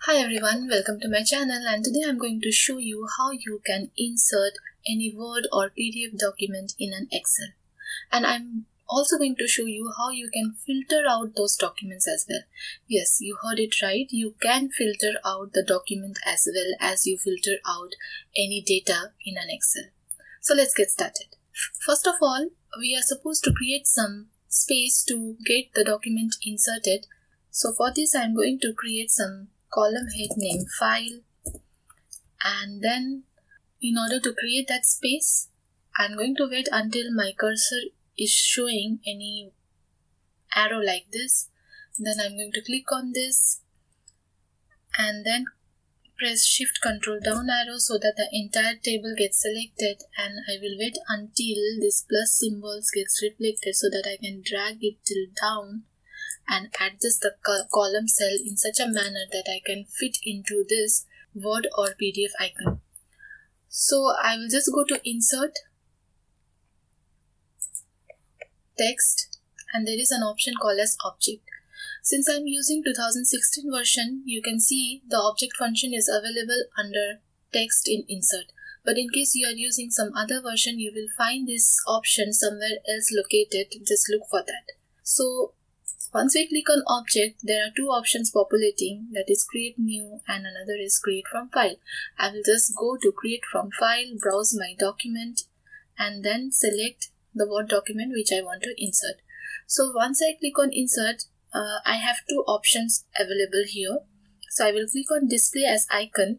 Hi everyone, welcome to my channel, and today I'm going to show you how you can insert any Word or PDF document in an Excel. And I'm also going to show you how you can filter out those documents as well. Yes, you heard it right. You can filter out the document as well as you filter out any data in an Excel. So let's get started. First of all, we are supposed to create some space to get the document inserted. So for this, I'm going to create some column head name file, and then in order to create that space, I'm going to wait until my cursor is showing any arrow like this. Then I'm going to click on this and then press shift control down arrow so that the entire table gets selected, and I will wait until this plus symbols gets reflected so that I can drag it till down and adjust the column cell in such a manner that I can fit into this Word or PDF icon. So I will just go to Insert, Text, and there is an option called as Object. Since I'm using 2016 version, you can see the object function is available under Text in Insert. But in case you are using some other version, you will find this option somewhere else located. Just look for that. So once we click on Object, there are two options populating, that is Create New and another is Create from File. I will just go to Create from File, browse my document, and then select the Word document which I want to insert. So once I click on Insert, I have two options available here. So I will click on Display as Icon,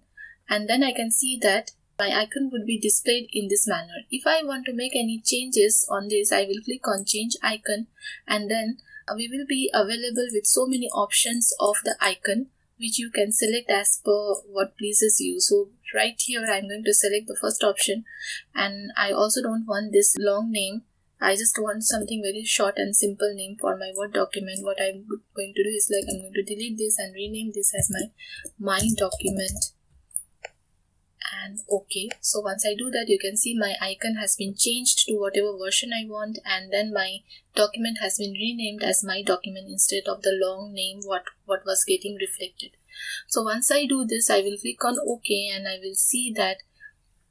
and then I can see that my icon would be displayed in this manner. If I want to make any changes on this, I will click on Change Icon, and then we will be available with so many options of the icon which you can select as per what pleases you. So right here I'm going to select the first option, and I also don't want this long name. I just want something very short and simple name for my Word document. What I'm going to do is I'm going to delete this and rename this as my document, and OK. So once I do that, you can see my icon has been changed to whatever version I want, and then my document has been renamed as my document instead of the long name what was getting reflected. So once I do this, I will click on OK, and I will see that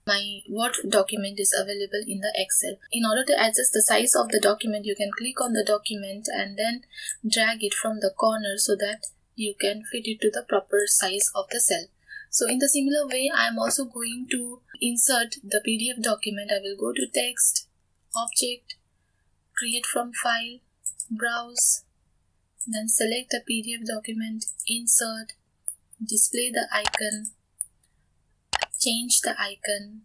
my Word document is available in the Excel. In order to adjust the size of the document, you can click on the document and then drag it from the corner so that you can fit it to the proper size of the cell. So in the similar way, I am also going to insert the PDF document. I will go to Text, Object, Create from File, Browse, then select the PDF document, Insert, Display the icon, change the icon.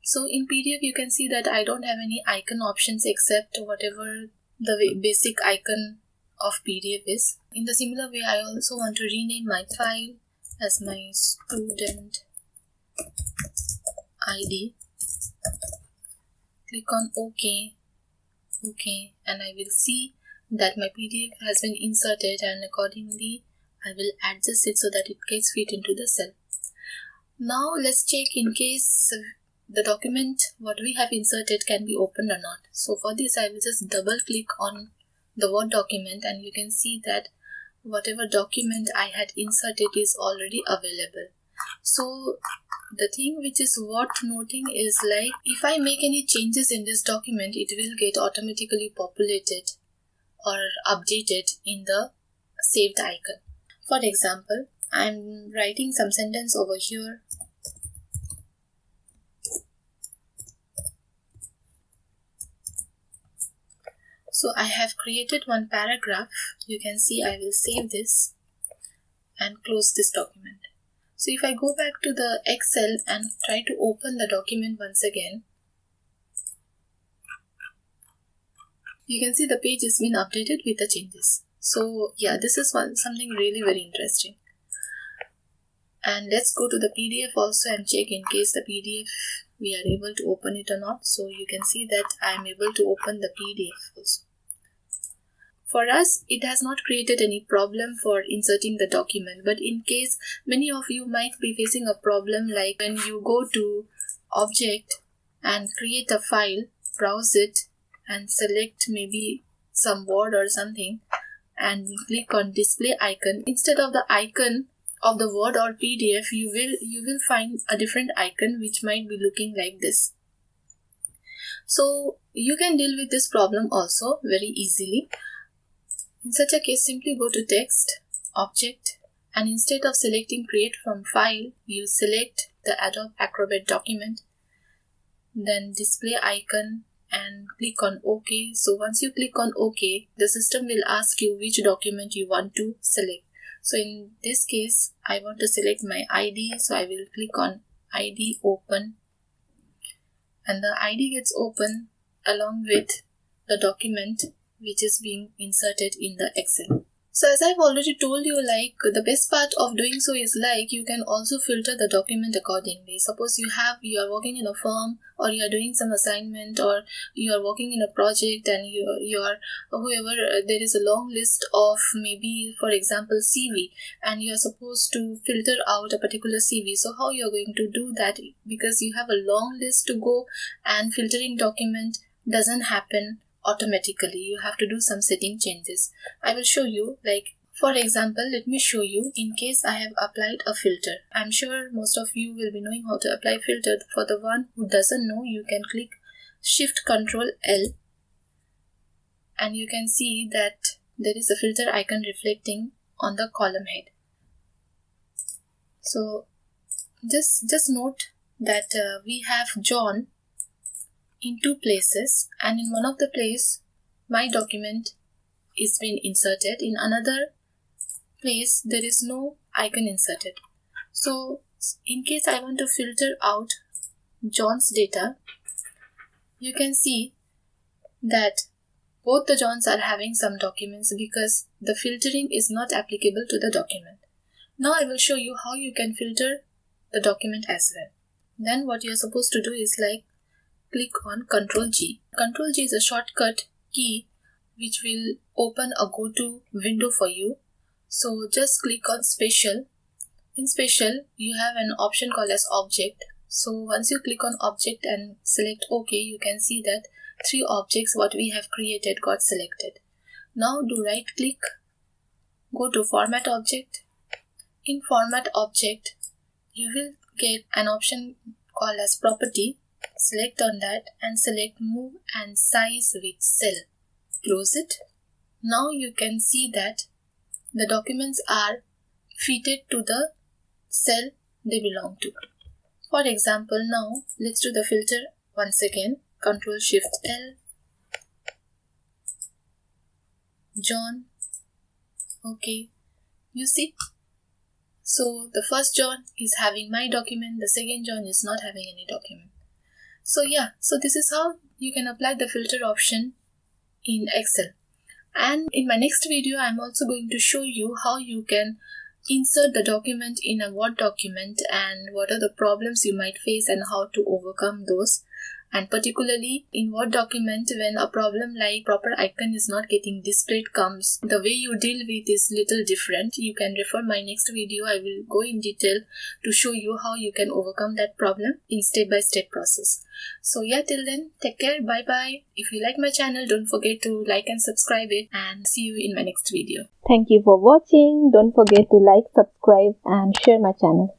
So in PDF you can see that I don't have any icon options except whatever the basic icon of PDF is. In the similar way, I also want to rename my file as my student ID. Click on OK, and I will see that my PDF has been inserted, and accordingly I will adjust it so that it gets fit into the cell. Now let's check in case the document what we have inserted can be opened or not. So for this, I will just double click on the Word document, and you can see that whatever document I had inserted is already available. So the thing which is worth noting is if I make any changes in this document, it will get automatically populated or updated in the saved icon. For example, I'm writing some sentence over here. So I have created one paragraph. You can see I will save this and close this document. So if I go back to the Excel and try to open the document once again, you can see the page has been updated with the changes. So yeah, this is something really very interesting. And let's go to the PDF also and check in case the PDF we are able to open it or not. So you can see that I am able to open the PDF also. For us, it has not created any problem for inserting the document, but in case many of you might be facing a problem like when you go to Object and create a file, browse it and select maybe some word or something and click on Display icon. Instead of the icon of the Word or PDF, you will find a different icon which might be looking like this. So you can deal with this problem also very easily. In such a case, simply go to Text, Object, and instead of selecting Create from File, you select the Adobe Acrobat document, then Display icon, and click on OK. So once you click on OK, the system will ask you which document you want to select. So in this case, I want to select my ID, so I will click on ID Open, and the ID gets open along with the document which is being inserted in the Excel. So as I've already told you, like, the best part of doing so is like you can also filter the document accordingly. Suppose you are working in a firm, or you are doing some assignment, or you are working in a project, and you are there is a long list of, maybe for example, CV, and you are supposed to filter out a particular CV. So how you are going to do that? Because you have a long list to go, and filtering document doesn't happen automatically. You have to do some setting changes. I will show you, like, for example, let me show you in case I have applied a filter. I'm sure most of you will be knowing how to apply filter. For the one who doesn't know, you can click Shift Ctrl L, and you can see that there is a filter icon reflecting on the column head. So just note that we have John in two places, and in one of the place my document is being inserted, in another place there is no icon inserted. So in case I want to filter out John's data, you can see that both the Johns are having some documents because the filtering is not applicable to the document. Now I will show you how you can filter the document as well. Then what you are supposed to do is, like, click on Ctrl G. Ctrl G is a shortcut key which will open a go-to window for you. So just click on Special. In Special, you have an option called as Object. So once you click on Object and select OK, you can see that 3 objects what we have created got selected. Now do right click, go to Format Object. In Format Object, you will get an option called as Property. Select on that and select Move and Size with Cell. Close it. Now you can see that the documents are fitted to the cell they belong to. For example, now let's do the filter once again. Ctrl Shift L, John. Okay, you see, so the first John is having my document, the second John is not having any document. So yeah, so this is how you can apply the filter option in Excel. And in my next video, I'm also going to show you how you can insert the document in a Word document and what are the problems you might face and how to overcome those. And particularly in Word document, when a problem like proper icon is not getting displayed comes, the way you deal with is little different. You can refer my next video. I will go in detail to show you how you can overcome that problem in step-by-step process. So yeah, till then, take care, bye bye. If you like my channel, don't forget to like and subscribe it, and see you in my next video. Thank you for watching. Don't forget to like, subscribe and share my channel.